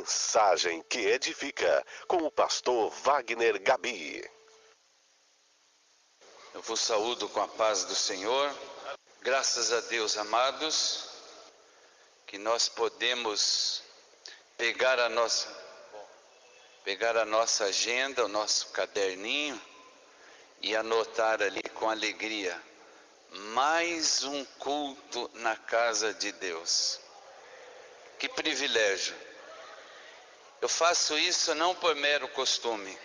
Mensagem que edifica, com o pastor Wagner Gabi. Eu vos saúdo com a paz do Senhor. Graças a Deus, amados, que nós podemos pegar a nossa agenda, o nosso caderninho e anotar ali com alegria: mais um culto na casa de Deus. Que privilégio! Eu faço isso não por mero costume.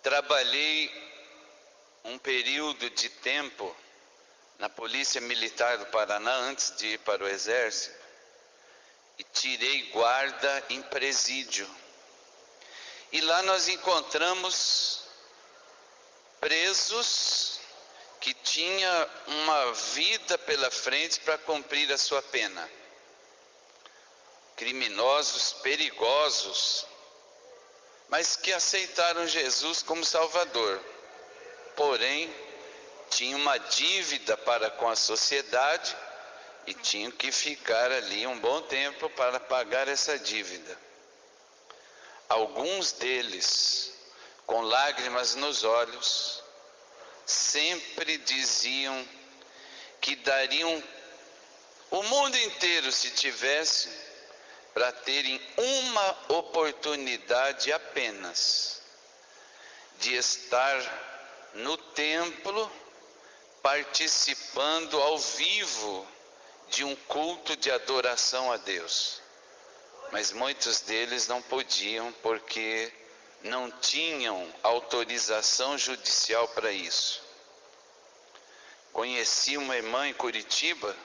Trabalhei um período de tempo na Polícia Militar do Paraná antes de ir para o Exército e tirei guarda em presídio. E lá nós encontramos presos que tinham uma vida pela frente para cumprir a sua pena. Criminosos, perigosos, mas que aceitaram Jesus como Salvador. Porém, tinham uma dívida para com a sociedade e tinham que ficar ali um bom tempo para pagar essa dívida. Alguns deles, com lágrimas nos olhos, sempre diziam que dariam o mundo inteiro se tivessem para terem uma oportunidade apenas de estar no templo participando ao vivo de um culto de adoração a Deus. Mas muitos deles não podiam porque não tinham autorização judicial para isso. Conheci uma irmã em Curitiba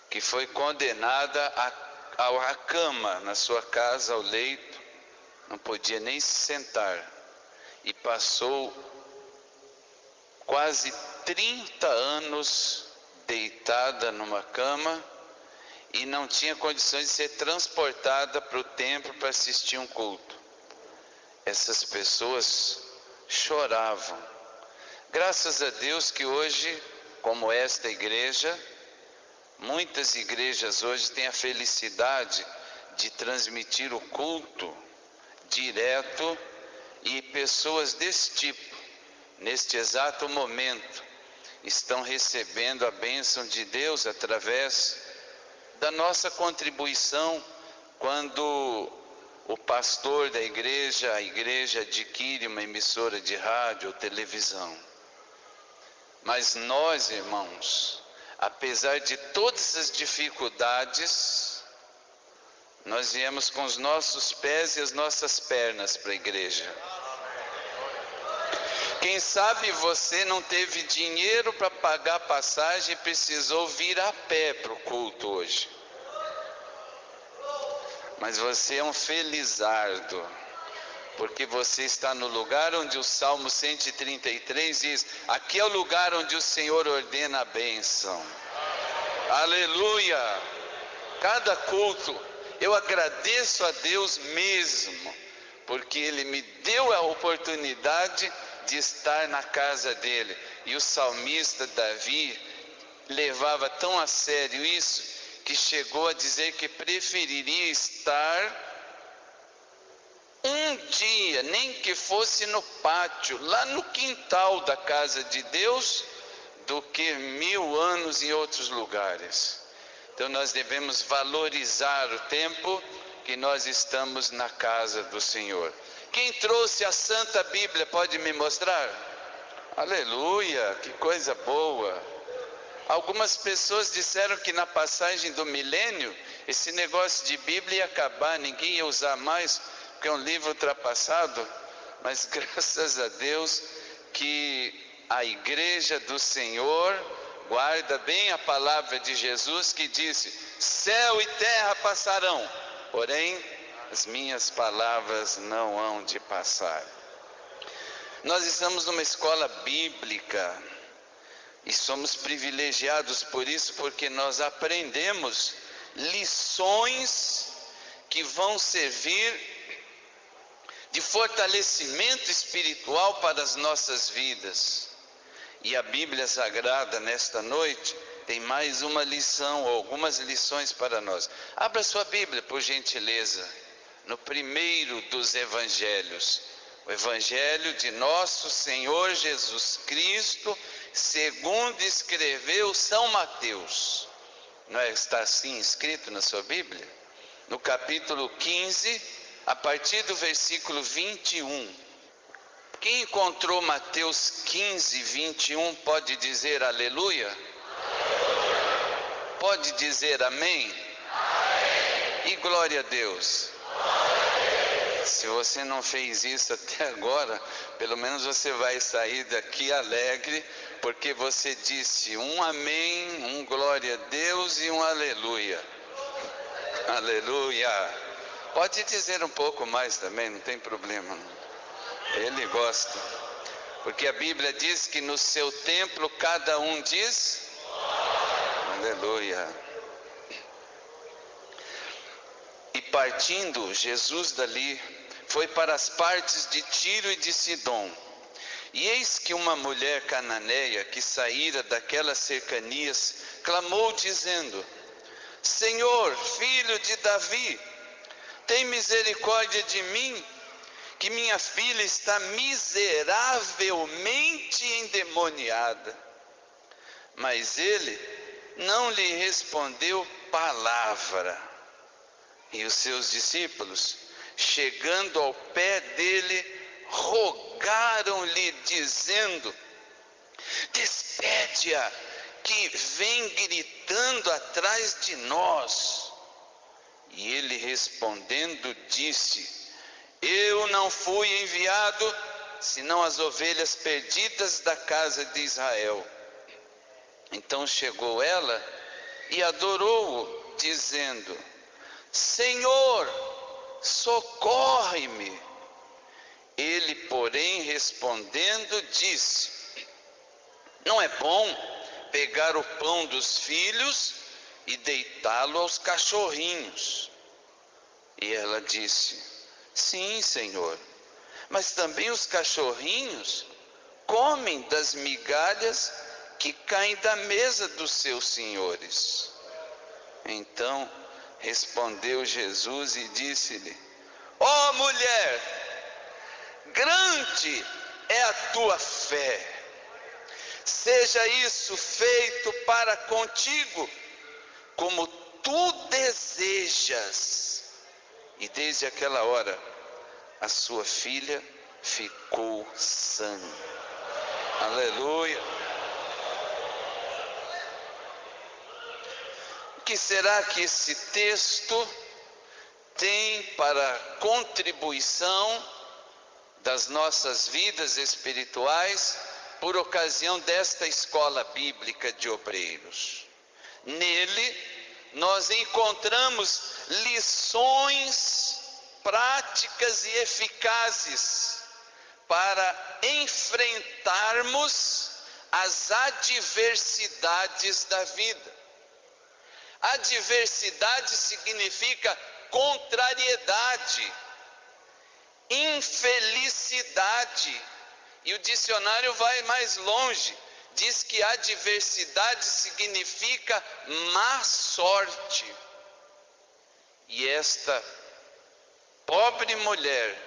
que foi condenada à cama na sua casa, ao leito, não podia nem se sentar, e passou quase 30 anos deitada numa cama e não tinha condições de ser transportada para o templo para assistir um culto. Essas pessoas choravam. Graças a Deus que hoje, como esta igreja, muitas igrejas hoje têm a felicidade de transmitir o culto direto, e pessoas desse tipo, neste exato momento, estão recebendo a bênção de Deus através da nossa contribuição quando o pastor da igreja, a igreja adquire uma emissora de rádio ou televisão. Mas nós, irmãos, apesar de todas as dificuldades, nós viemos com os nossos pés e as nossas pernas para a igreja. Quem sabe você não teve dinheiro para pagar a passagem e precisou vir a pé para o culto hoje. Mas você é um felizardo, porque você está no lugar onde o Salmo 133 diz: aqui é o lugar onde o Senhor ordena a bênção. Aleluia! Cada culto eu agradeço a Deus mesmo, porque Ele me deu a oportunidade de estar na casa dele. E o salmista Davi levava tão a sério isso, que chegou a dizer que preferiria estar um dia, nem que fosse no pátio, lá no quintal da casa de Deus, do que 1000 anos em outros lugares. Então nós devemos valorizar o tempo que nós estamos na casa do Senhor. Quem trouxe a Santa Bíblia pode me mostrar? Aleluia, que coisa boa. Algumas pessoas disseram que na passagem do milênio, esse negócio de Bíblia ia acabar, ninguém ia usar mais, porque é um livro ultrapassado. Mas graças a Deus que a igreja do Senhor guarda bem a palavra de Jesus, que disse: céu e terra passarão, porém as minhas palavras não hão de passar. Nós estamos numa escola bíblica e somos privilegiados por isso, porque nós aprendemos lições que vão servir de fortalecimento espiritual para as nossas vidas. E a Bíblia Sagrada nesta noite tem mais uma lição, ou algumas lições para nós. Abra sua Bíblia, por gentileza, no primeiro dos evangelhos, o evangelho de nosso Senhor Jesus Cristo, segundo escreveu São Mateus. Não é, está assim escrito na sua Bíblia? No capítulo 15, a partir do versículo 21. Quem encontrou Mateus 15, 21, pode dizer aleluia? Pode dizer amém? E glória a Deus. Se você não fez isso até agora, pelo menos você vai sair daqui alegre, porque você disse um amém, um glória a Deus e um aleluia. Aleluia. Pode dizer um pouco mais também, não tem problema. Ele gosta. Porque a Bíblia diz que no seu templo cada um diz aleluia. E partindo Jesus dali, foi para as partes de Tiro e de Sidom. E eis que uma mulher cananeia que saíra daquelas cercanias, clamou dizendo: Senhor, filho de Davi, tem misericórdia de mim, que minha filha está miseravelmente endemoniada. Mas ele não lhe respondeu palavra. E os seus discípulos, chegando ao pé dele, rogaram-lhe, dizendo: despede-a, que vem gritando atrás de nós. E ele respondendo disse: eu não fui enviado, senão as ovelhas perdidas da casa de Israel. Então chegou ela e adorou-o, dizendo: Senhor, socorre-me. Ele, porém, respondendo, disse: não é bom pegar o pão dos filhos e deitá-lo aos cachorrinhos. E ela disse: sim, Senhor, mas também os cachorrinhos comem das migalhas que caem da mesa dos seus senhores. Então respondeu Jesus e disse-lhe: ó mulher, grande é a tua fé, seja isso feito para contigo como tu desejas. E desde aquela hora a sua filha ficou sã. Aleluia. O que será que esse texto tem para contribuição das nossas vidas espirituais por ocasião desta escola bíblica de obreiros? Nele nós encontramos lições práticas e eficazes para enfrentarmos as adversidades da vida. Adversidade significa contrariedade, infelicidade. E o dicionário vai mais longe, diz que adversidade significa má sorte. E esta pobre mulher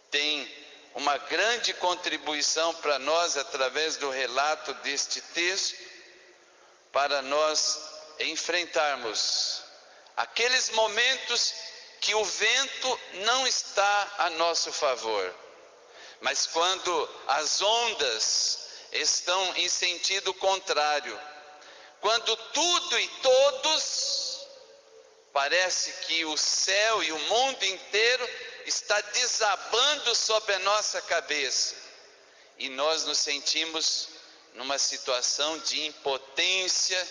tem uma grande contribuição para nós através do relato deste texto, para nós enfrentarmos aqueles momentos que o vento não está a nosso favor, mas quando as ondas estão em sentido contrário, quando tudo e todos parece que o céu e o mundo inteiro está desabando sobre a nossa cabeça e nós nos sentimos numa situação de impotência,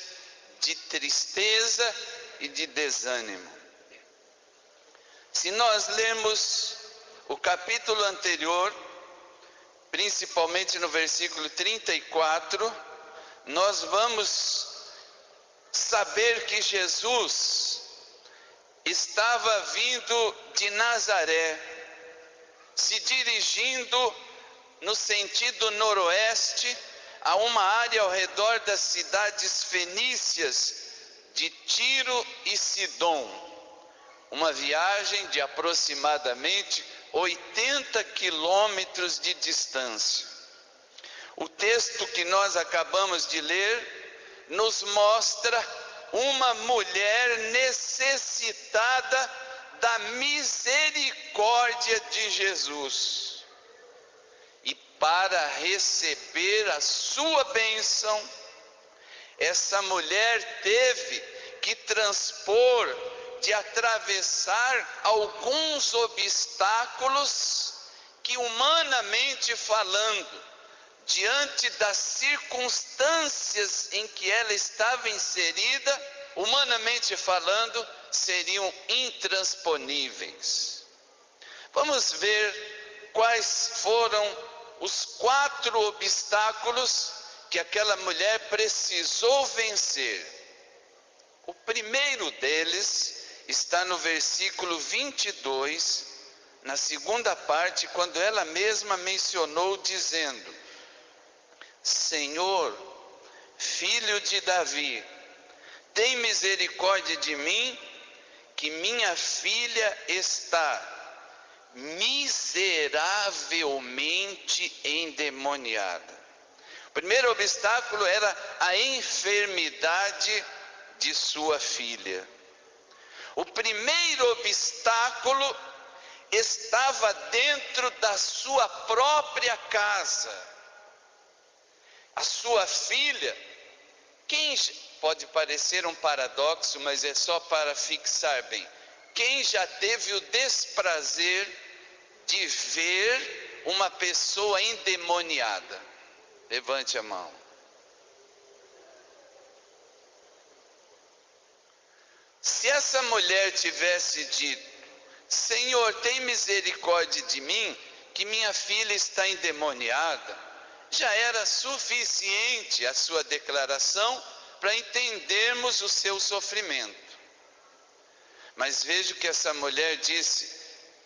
de tristeza e de desânimo. Se nós lermos o capítulo anterior, principalmente no versículo 34, nós vamos saber que Jesus estava vindo de Nazaré, se dirigindo no sentido noroeste, a uma área ao redor das cidades fenícias de Tiro e Sidom, uma viagem de aproximadamente 80 quilômetros de distância. O texto que nós acabamos de ler nos mostra uma mulher necessitada da misericórdia de Jesus. E para receber a sua bênção, essa mulher teve que de atravessar alguns obstáculos que, humanamente falando, diante das circunstâncias em que ela estava inserida, humanamente falando, seriam intransponíveis. Vamos ver quais foram os 4 obstáculos que aquela mulher precisou vencer. O primeiro deles está no versículo 22, na segunda parte, quando ela mesma mencionou, dizendo: Senhor, filho de Davi, tem misericórdia de mim, que minha filha está miseravelmente endemoniada. O primeiro obstáculo era a enfermidade de sua filha. O primeiro obstáculo estava dentro da sua própria casa. A sua filha, pode parecer um paradoxo, mas é só para fixar bem. Quem já teve o desprazer de ver uma pessoa endemoniada? Levante a mão. Se essa mulher tivesse dito: Senhor, tem misericórdia de mim, que minha filha está endemoniada, já era suficiente a sua declaração para entendermos o seu sofrimento. Mas veja que essa mulher disse: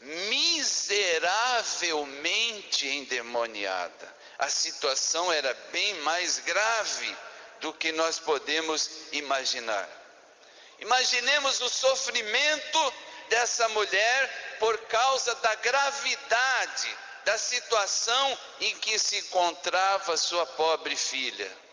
miseravelmente endemoniada. A situação era bem mais grave do que nós podemos imaginar. Imaginemos o sofrimento dessa mulher por causa da gravidade da situação em que se encontrava sua pobre filha.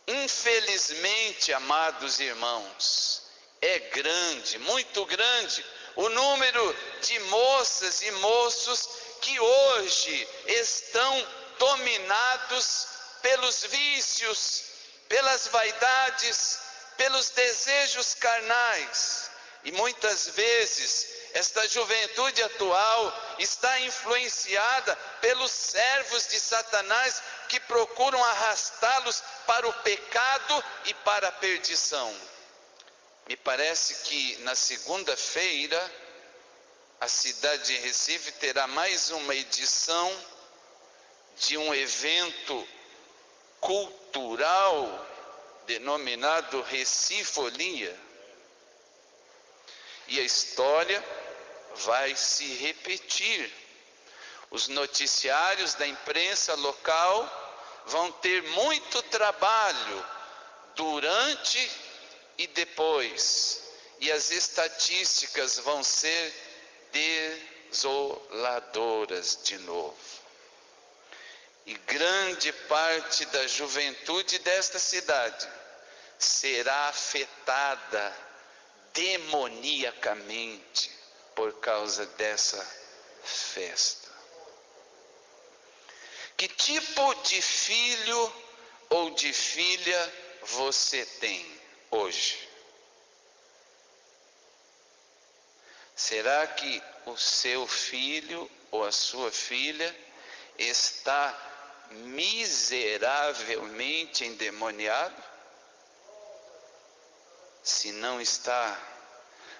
Infelizmente, amados irmãos, é grande, muito grande, o número de moças e moços que hoje estão dominados pelos vícios, pelas vaidades, pelos desejos carnais. E muitas vezes esta juventude atual está influenciada pelos servos de Satanás que procuram arrastá-los para o pecado e para a perdição. Me parece que na segunda-feira a cidade de Recife terá mais uma edição de um evento cultural denominado Recifolia. E a história vai se repetir. Os noticiários da imprensa local vão ter muito trabalho durante e depois. E as estatísticas vão ser desoladoras de novo. E grande parte da juventude desta cidade será afetada demoniacamente por causa dessa festa. Que tipo de filho ou de filha você tem hoje? Será que o seu filho ou a sua filha está miseravelmente endemoniado? Se não está,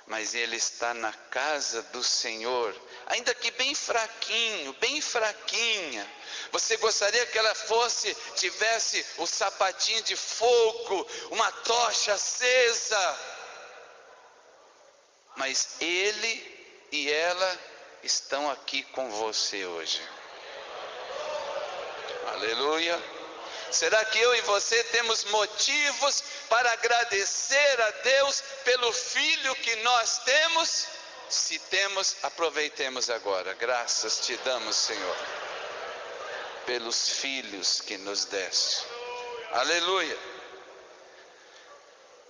mas ele está na casa do Senhor, ainda que bem fraquinho, bem fraquinha. Você gostaria que ela tivesse o sapatinho de fogo, uma tocha acesa, mas ele e ela estão aqui com você hoje. Aleluia. Será que eu e você temos motivos para agradecer a Deus pelo filho que nós temos? Se temos, aproveitemos agora. Graças te damos, Senhor, pelos filhos que nos deste. Aleluia.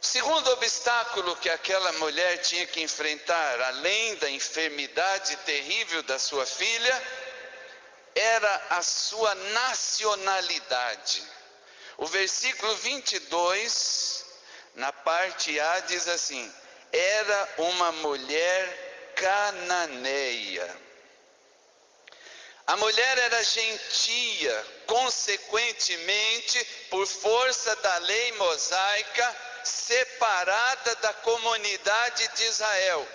O segundo obstáculo que aquela mulher tinha que enfrentar, além da enfermidade terrível da sua filha, era a sua nacionalidade. O versículo 22, na parte A, diz assim: era uma mulher cananeia. A mulher era gentia, consequentemente, por força da lei mosaica, separada da comunidade de Israel.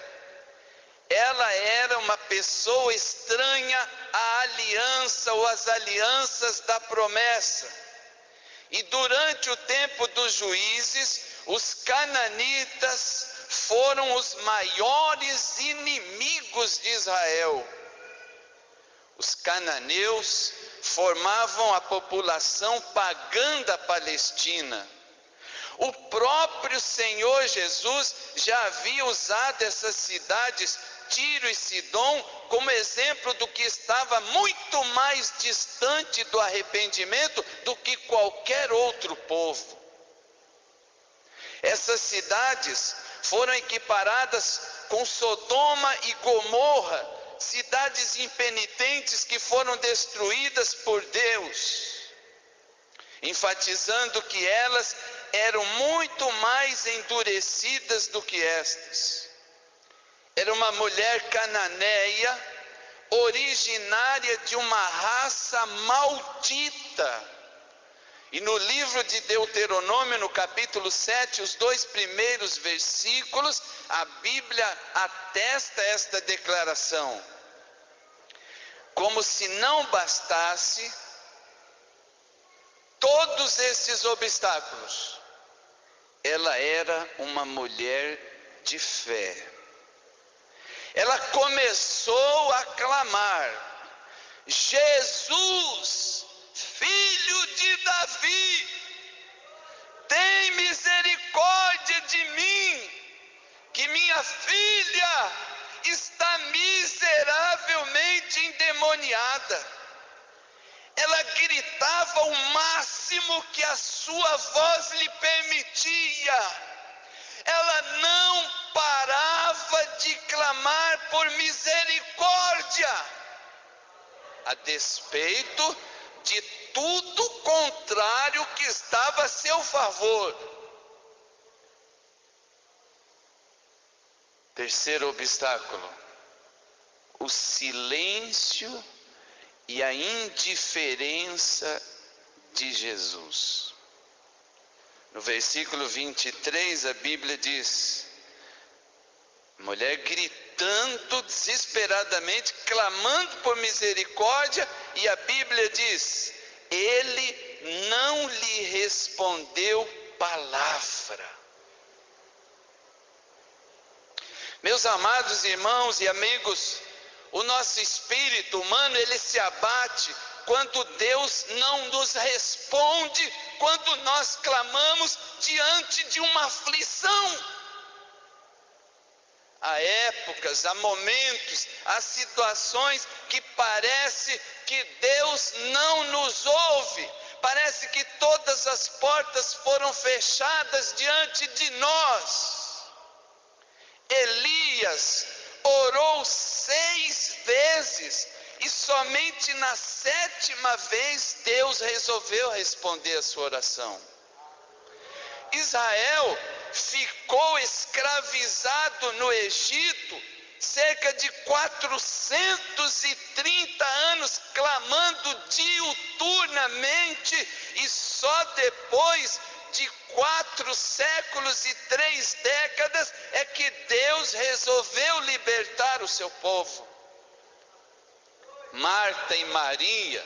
Ela era uma pessoa estranha à aliança ou às alianças da promessa. E durante o tempo dos juízes, os cananitas foram os maiores inimigos de Israel. Os cananeus formavam a população pagã da Palestina. O próprio Senhor Jesus já havia usado essas cidades, Tiro e Sidom, como exemplo do que estava muito mais distante do arrependimento do que qualquer outro povo. Essas cidades foram equiparadas com Sodoma e Gomorra, cidades impenitentes que foram destruídas por Deus, enfatizando que elas eram muito mais endurecidas do que estas. Era uma mulher cananeia, originária de uma raça maldita. E no livro de Deuteronômio, no capítulo 7, os 2 primeiros versículos, a Bíblia atesta esta declaração. Como se não bastasse todos esses obstáculos, ela era uma mulher de fé. Ela começou a clamar: Jesus, filho de Davi, tem misericórdia de mim, que minha filha está miseravelmente endemoniada. Ela gritava o máximo que a sua voz lhe permitia. Ela não parava de clamar por misericórdia, a despeito de tudo contrário que estava a seu favor. Terceiro obstáculo: o silêncio e a indiferença de Jesus. No versículo 23, a Bíblia diz: a mulher gritando desesperadamente, clamando por misericórdia, e a Bíblia diz: ele não lhe respondeu palavra. Meus amados irmãos e amigos, o nosso espírito humano, ele se abate quando Deus não nos responde, quando nós clamamos diante de uma aflição. Há épocas, há momentos, há situações que parece que Deus não nos ouve. Parece que todas as portas foram fechadas diante de nós. Elias orou 6 vezes e somente na 7ª vez Deus resolveu responder a sua oração. Israel ficou escravizado no Egito cerca de 430 anos, clamando diuturnamente, e só depois de 4 séculos e 3 décadas é que Deus resolveu libertar o seu povo. Marta e Maria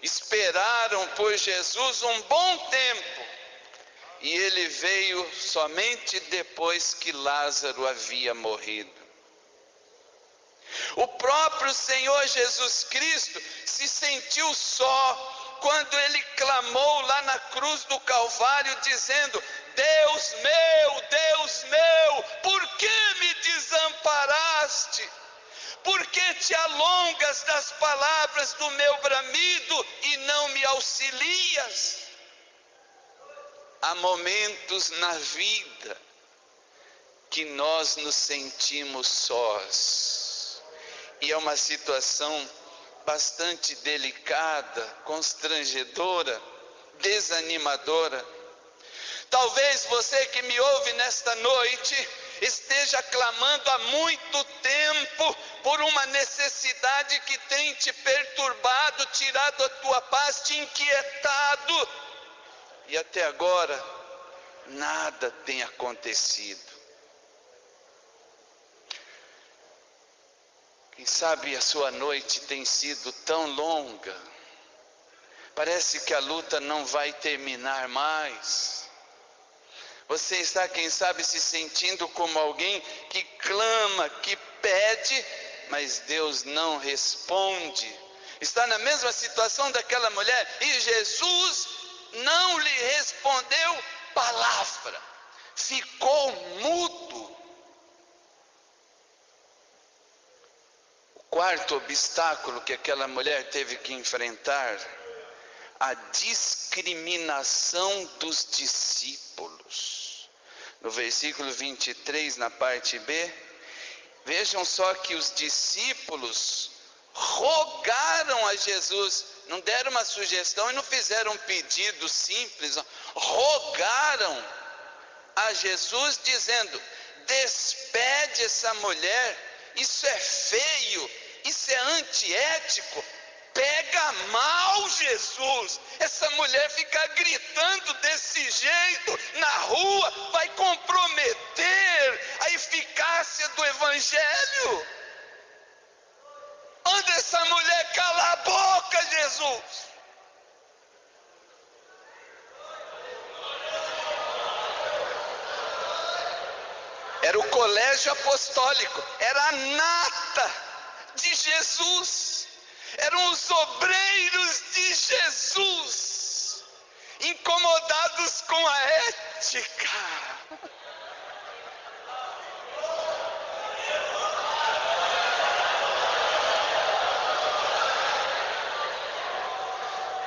esperaram por Jesus um bom tempo, e ele veio somente depois que Lázaro havia morrido. O próprio Senhor Jesus Cristo se sentiu só, quando ele clamou lá na cruz do Calvário, dizendo: Deus meu, por que me desamparaste? Por que te alongas das palavras do meu bramido e não me auxilias? Há momentos na vida que nós nos sentimos sós, e é uma situação bastante delicada, constrangedora, desanimadora. Talvez você que me ouve nesta noite esteja clamando há muito tempo por uma necessidade que tem te perturbado, tirado a tua paz, te inquietado, e até agora nada tem acontecido. Quem sabe a sua noite tem sido tão longa, parece que a luta não vai terminar mais. Você está, quem sabe, se sentindo como alguém que clama, que pede, mas Deus não responde. Está na mesma situação daquela mulher e Jesus não lhe respondeu palavra, ficou mudo. O quarto obstáculo que aquela mulher teve que enfrentar, a discriminação dos discípulos. No versículo 23, na parte B, vejam só que os discípulos rogaram a Jesus, não deram uma sugestão e não fizeram um pedido simples, não. Rogaram a Jesus dizendo: despede essa mulher, isso é feio, isso é antiético. Pega mal, Jesus, essa mulher ficar gritando desse jeito na rua vai comprometer a eficácia do evangelho. Manda essa mulher calar a boca, Jesus. Era o colégio apostólico, era a nata de Jesus. Eram os obreiros de Jesus, incomodados com a ética.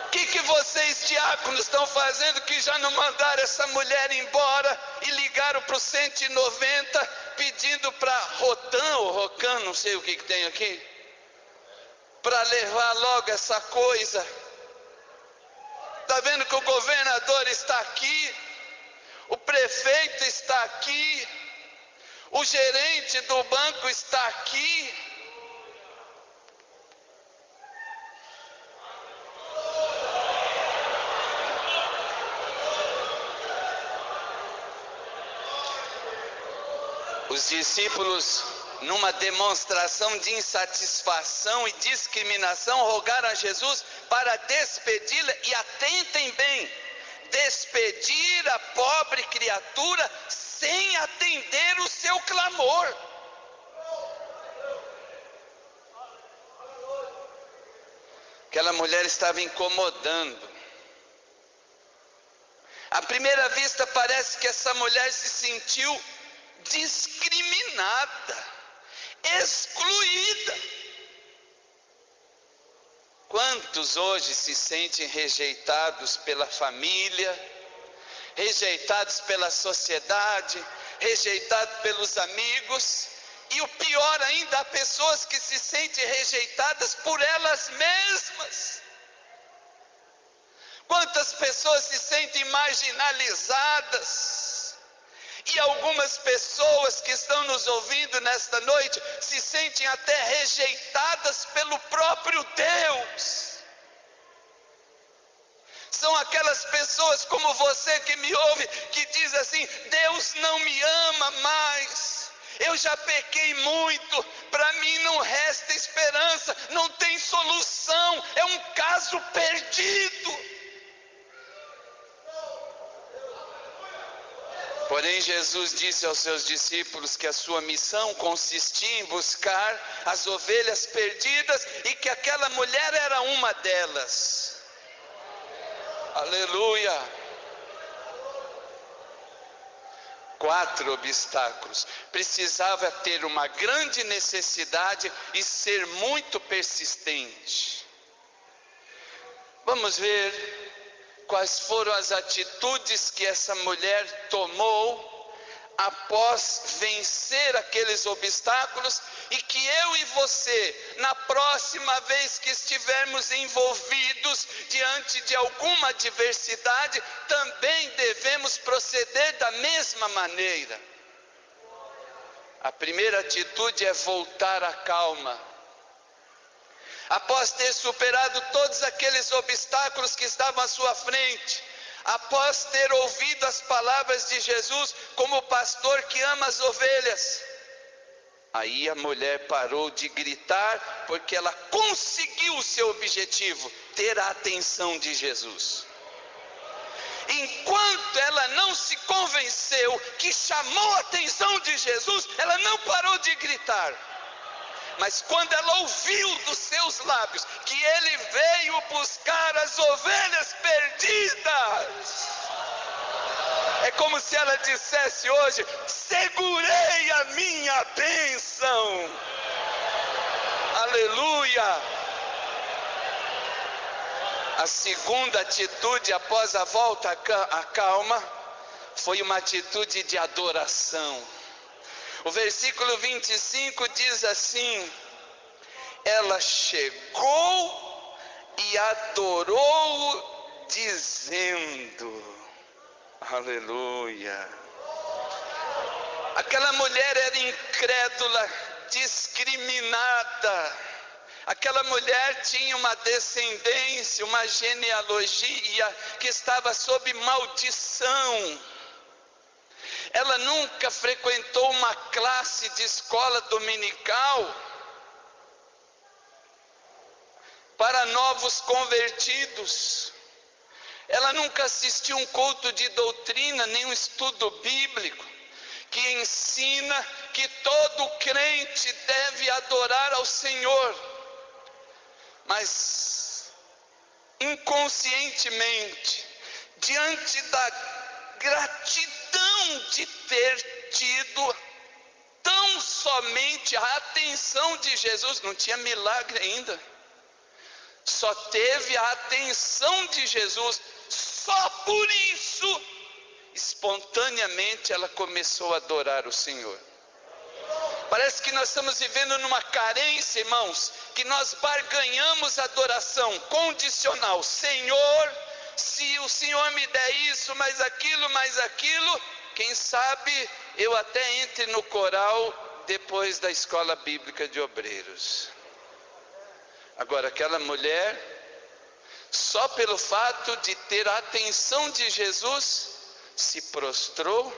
O que vocês, diáconos, estão fazendo que já não mandaram essa mulher embora e ligaram para o 190 pedindo para Rotan ou Rocan, não sei o que tem aqui, para levar logo essa coisa? Está vendo que o governador está aqui, o prefeito está aqui, o gerente do banco está aqui. Os discípulos, numa demonstração de insatisfação e discriminação, rogaram a Jesus para despedi-la, e atentem bem, despedir a pobre criatura sem atender o seu clamor. Aquela mulher estava incomodando. À primeira vista parece que essa mulher se sentiu discriminada, excluída. Quantos hoje se sentem rejeitados pela família, rejeitados pela sociedade, rejeitados pelos amigos, e o pior ainda, há pessoas que se sentem rejeitadas por elas mesmas. Quantas pessoas se sentem marginalizadas? E algumas pessoas que estão nos ouvindo nesta noite se sentem até rejeitadas pelo próprio Deus. São aquelas pessoas como você que me ouve, que diz assim: Deus não me ama mais, eu já pequei muito, para mim não resta esperança, não tem solução, é um caso perdido. Porém, Jesus disse aos seus discípulos que a sua missão consistia em buscar as ovelhas perdidas e que aquela mulher era uma delas. Aleluia. 4 obstáculos. Precisava ter uma grande necessidade e ser muito persistente. Vamos ver quais foram as atitudes que essa mulher tomou após vencer aqueles obstáculos, e que eu e você, na próxima vez que estivermos envolvidos diante de alguma adversidade, também devemos proceder da mesma maneira. A primeira atitude é voltar à calma. Após ter superado todos aqueles obstáculos que estavam à sua frente, após ter ouvido as palavras de Jesus como pastor que ama as ovelhas, aí a mulher parou de gritar, porque ela conseguiu o seu objetivo, ter a atenção de Jesus. Enquanto ela não se convenceu que chamou a atenção de Jesus, ela não parou de gritar. Mas quando ela ouviu dos seus lábios que ele veio buscar as ovelhas perdidas, é como se ela dissesse hoje: segurei a minha bênção. Aleluia. A segunda atitude após a volta à calma foi uma atitude de adoração. O versículo 25 diz assim: ela chegou e adorou, dizendo, aleluia. Aquela mulher era incrédula, discriminada. Aquela mulher tinha uma descendência, uma genealogia que estava sob maldição. Ela nunca frequentou uma classe de escola dominical para novos convertidos. Ela nunca assistiu um culto de doutrina, nem um estudo bíblico que ensina que todo crente deve adorar ao Senhor. Mas inconscientemente, diante da gratidão de ter tido tão somente a atenção de Jesus, não tinha milagre ainda, só teve a atenção de Jesus, só por isso, espontaneamente ela começou a adorar o Senhor. Parece que nós estamos vivendo numa carência, irmãos, que nós barganhamos a adoração condicional. Senhor, se o Senhor me der isso, mais aquilo, quem sabe eu até entre no coral depois da escola bíblica de obreiros. Agora, aquela mulher, só pelo fato de ter a atenção de Jesus, se prostrou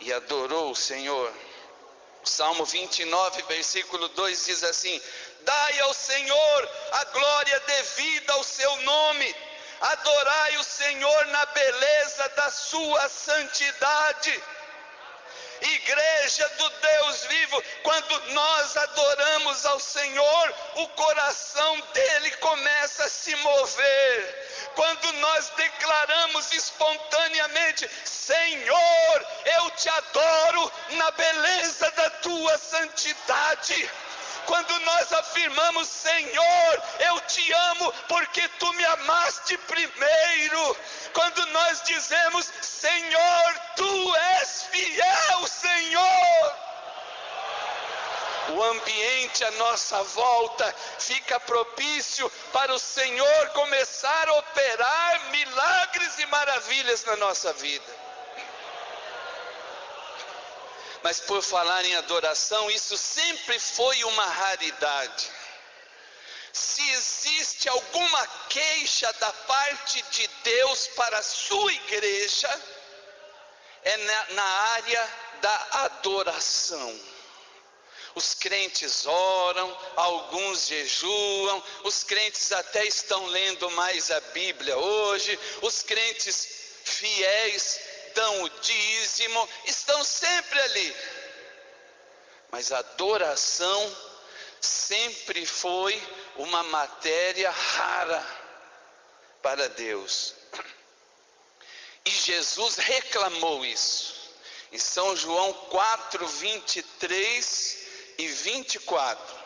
e adorou o Senhor. O Salmo 29, versículo 2 diz assim: dai ao Senhor a glória devida ao seu nome, adorai o Senhor na beleza da sua santidade. Igreja do Deus vivo, quando nós adoramos ao Senhor, o coração dele começa a se mover. Quando nós declaramos espontaneamente: Senhor, eu te adoro na beleza da tua santidade. Quando nós afirmamos: Senhor, eu te amo porque tu me amaste primeiro. Quando nós dizemos: Senhor, tu és fiel, Senhor, o ambiente à nossa volta fica propício para o Senhor começar a operar milagres e maravilhas na nossa vida. Mas por falar em adoração, isso sempre foi uma raridade. Se existe alguma queixa da parte de Deus para a sua igreja, é na área da adoração. Os crentes oram, alguns jejuam, os crentes até estão lendo mais a Bíblia hoje, os crentes fiéis dão o dízimo, estão sempre ali. Mas a adoração sempre foi uma matéria rara. para Deus. E Jesus reclamou isso. Em São João 4, 23 e 24.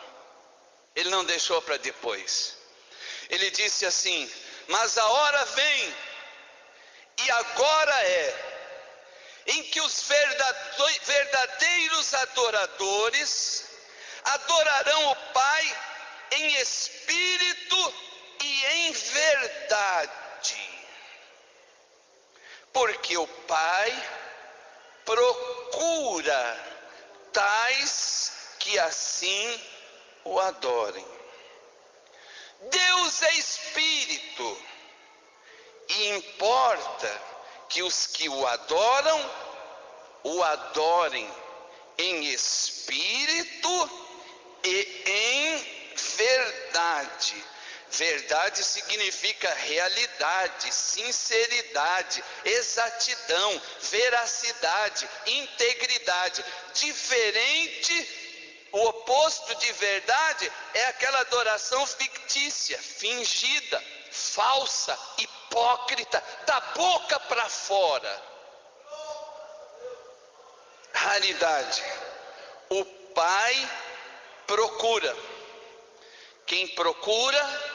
Ele não deixou para depois. Ele disse assim: mas a hora vem, e agora em que os verdadeiros adoradores adorarão o Pai em espírito e em verdade. Porque o Pai procura tais que assim o adorem. Deus é espírito, e importa que os que o adorem em espírito e em verdade. Verdade significa realidade, sinceridade, exatidão, veracidade, integridade. Diferente, o oposto de verdade é aquela adoração fictícia, fingida, falsa, hipócrita, da boca para fora. Raridade. O Pai procura. Quem procura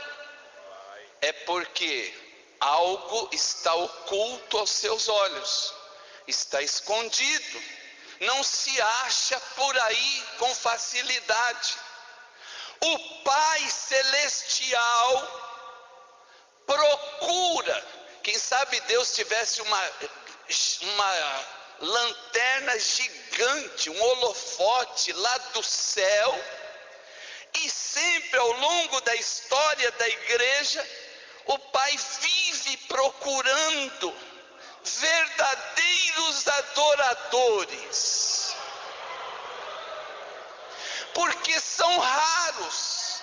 é porque algo está oculto aos seus olhos, está escondido, não se acha por aí com facilidade. O Pai Celestial procura. Quem sabe Deus tivesse uma lanterna gigante, um holofote lá do céu, e sempre ao longo da história da igreja, o Pai vive procurando verdadeiros adoradores, porque são raros,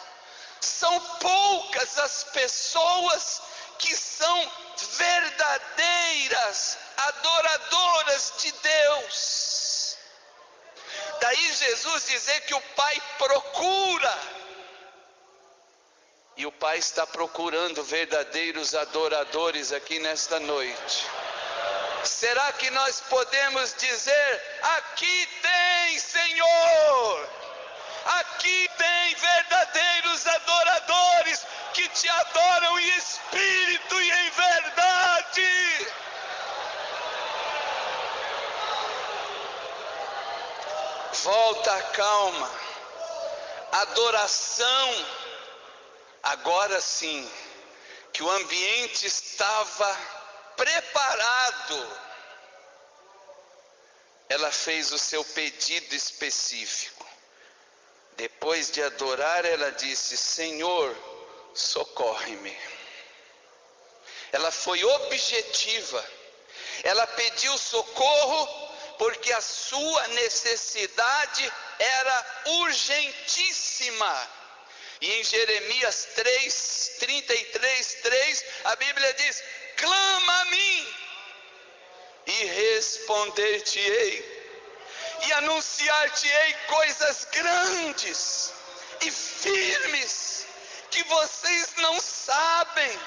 são poucas as pessoas que são verdadeiras adoradoras de Deus. Daí Jesus dizer que o Pai procura. E o Pai está procurando verdadeiros adoradores aqui nesta noite. Será que nós podemos dizer: aqui tem, Senhor, aqui tem verdadeiros adoradores que te adoram em espírito e em verdade? Volta a calma. Adoração, agora sim, que o ambiente estava preparado, ela fez o seu pedido específico. Depois de adorar, ela disse: Senhor, socorre-me. Ela foi objetiva. Ela pediu socorro porque a sua necessidade era urgentíssima. E em Jeremias 33:3, a Bíblia diz: clama a mim e responder-te-ei, e anunciar-te-ei coisas grandes e firmes que vocês não sabem.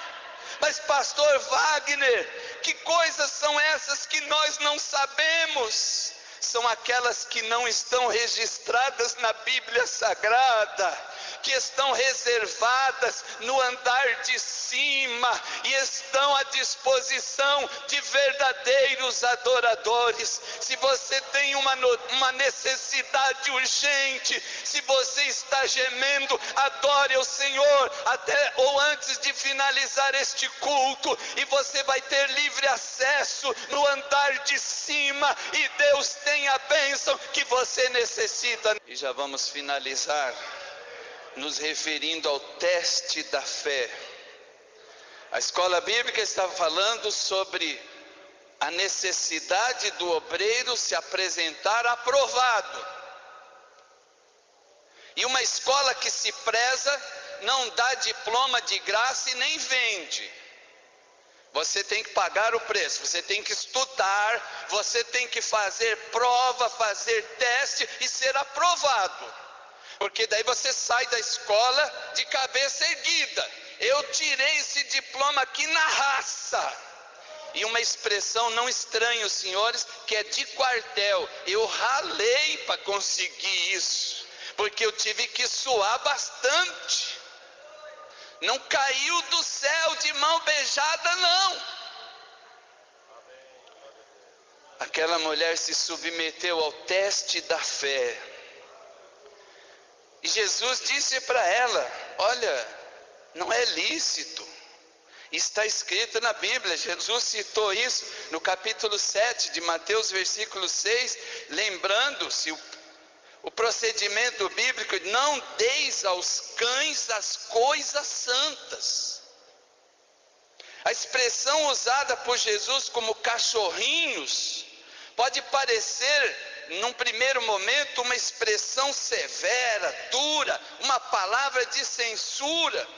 Mas pastor Wagner, que coisas são essas que nós não sabemos? São aquelas que não estão registradas na Bíblia Sagrada, que estão reservadas no andar de cima e estão à disposição de verdadeiros adoradores. Se você tem uma necessidade urgente, se você está gemendo, adore ao Senhor até ou antes de finalizar este culto, e você vai ter livre acesso no andar de cima, e Deus tem a bênção que você necessita. E já vamos finalizar nos referindo ao teste da fé. A escola bíblica está falando sobre a necessidade do obreiro se apresentar aprovado. E uma escola que se preza não dá diploma de graça e nem vende. Você tem que pagar o preço, você tem que estudar, você tem que fazer prova, fazer teste e ser aprovado. Porque daí você sai da escola de cabeça erguida. eu tirei esse diploma aqui na raça. E uma expressão não estranha, os senhores, que é de quartel. Eu ralei para conseguir isso, porque eu tive que suar bastante. Não caiu do céu de mão beijada, não. Aquela mulher se submeteu ao teste da fé. E Jesus disse para ela: olha, não é lícito. Está escrito na Bíblia, Jesus citou isso no capítulo 7 de Mateus, versículo 6, lembrando-se o procedimento bíblico: não deis aos cães as coisas santas. A expressão usada por Jesus como cachorrinhos pode parecer, num primeiro momento, uma expressão severa, dura, uma palavra de censura.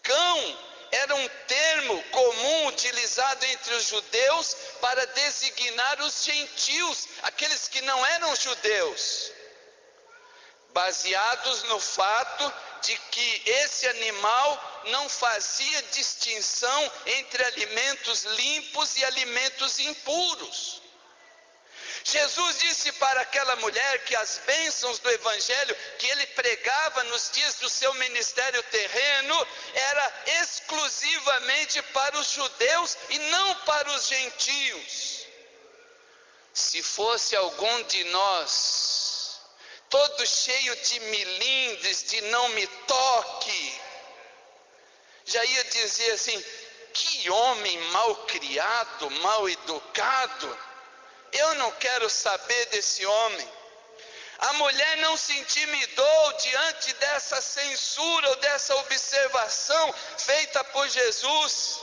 Cão era um termo comum utilizado entre os judeus para designar os gentios, aqueles que não eram judeus, baseados no fato de que esse animal não fazia distinção entre alimentos limpos e alimentos impuros. Jesus disse para aquela mulher que as bênçãos do evangelho que ele pregava nos dias do seu ministério terreno era exclusivamente para os judeus e não para os gentios. Se fosse algum de nós, todo cheio de milindres, de não me toque, já ia dizer assim: que homem mal criado, mal educado, eu não quero saber desse homem. A mulher não se intimidou diante dessa censura ou dessa observação feita por Jesus.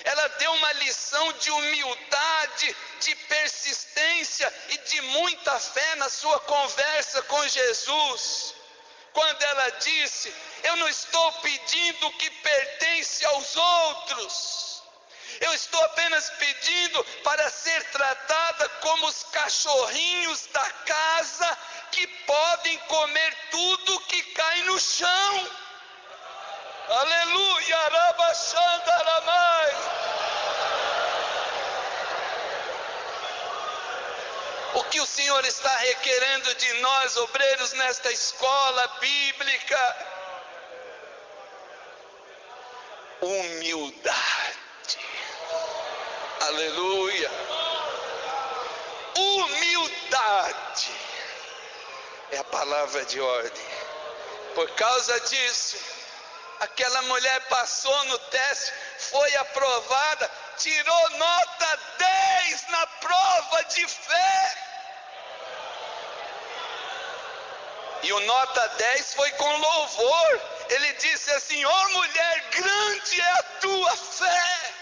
Ela deu uma lição de humildade, de persistência e de muita fé na sua conversa com Jesus. Quando ela disse: eu não estou pedindo o que pertence aos outros, eu estou apenas pedindo para ser tratada como os cachorrinhos da casa, que podem comer tudo que cai no chão. Aleluia, arabaxandaramai. O que o Senhor está requerendo de nós, obreiros, nesta escola bíblica? Humildade. Aleluia. Humildade é a palavra de ordem. Por causa disso, aquela mulher passou no teste, foi aprovada, tirou nota 10 na prova de fé. E o nota 10 foi com louvor. Ele disse assim: ó mulher, grande é a tua fé.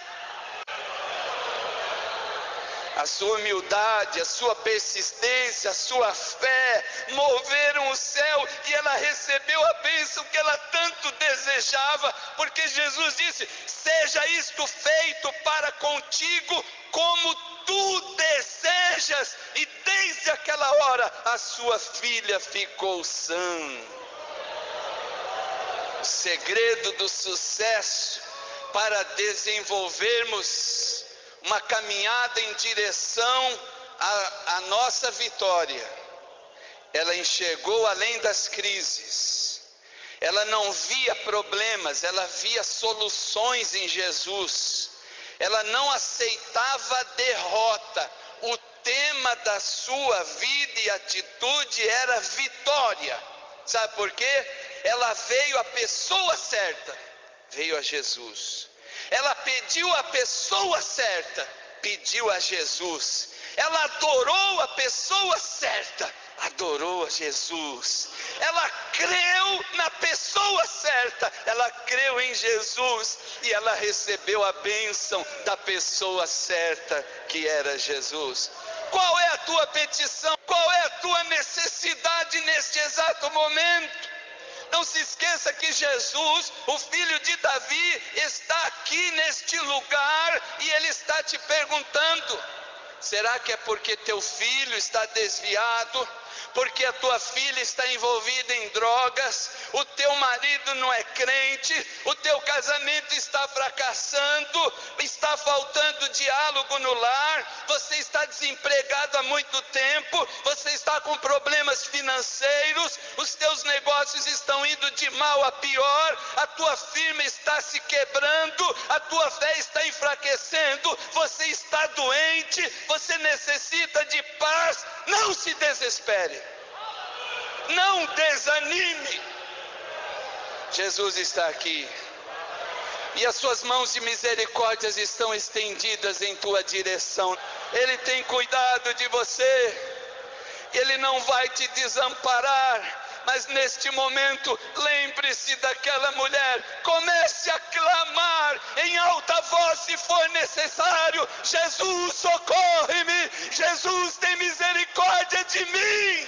A sua humildade, a sua persistência, a sua fé moveram o céu e ela recebeu a bênção que ela tanto desejava, porque Jesus disse: seja isto feito para contigo como tu desejas. E desde aquela hora a sua filha ficou sã. O segredo do sucesso para desenvolvermos uma caminhada em direção à nossa vitória: ela enxergou além das crises, ela não via problemas, ela via soluções em Jesus, ela não aceitava a derrota. O tema da sua vida e atitude era vitória. Sabe por quê? Ela veio à pessoa certa, veio a Jesus. Ela pediu a pessoa certa, pediu a Jesus. Ela adorou a pessoa certa, adorou a Jesus. Ela creu na pessoa certa, ela creu em Jesus, e ela recebeu a bênção da pessoa certa, que era Jesus. Qual é a tua petição? Qual é a tua necessidade neste exato momento? Não se esqueça que Jesus, o filho de Davi, está aqui neste lugar e ele está te perguntando: será que é porque teu filho está desviado? porque a tua filha está envolvida em drogas, o teu marido não é crente, o teu casamento está fracassando, está faltando diálogo no lar, você está desempregado há muito tempo, você está com problemas financeiros, os teus negócios estão indo de mal a pior, a tua firma está se quebrando, a tua fé está enfraquecendo, você está doente, você necessita de paz. Não se desespere, não desanime. Jesus está aqui e as suas mãos de misericórdias estão estendidas em tua direção. Ele tem cuidado de você, Ele não vai te desamparar. Mas neste momento, lembre-se daquela mulher, comece a clamar em alta voz se for necessário: Jesus, socorre-me, Jesus, tem misericórdia de mim.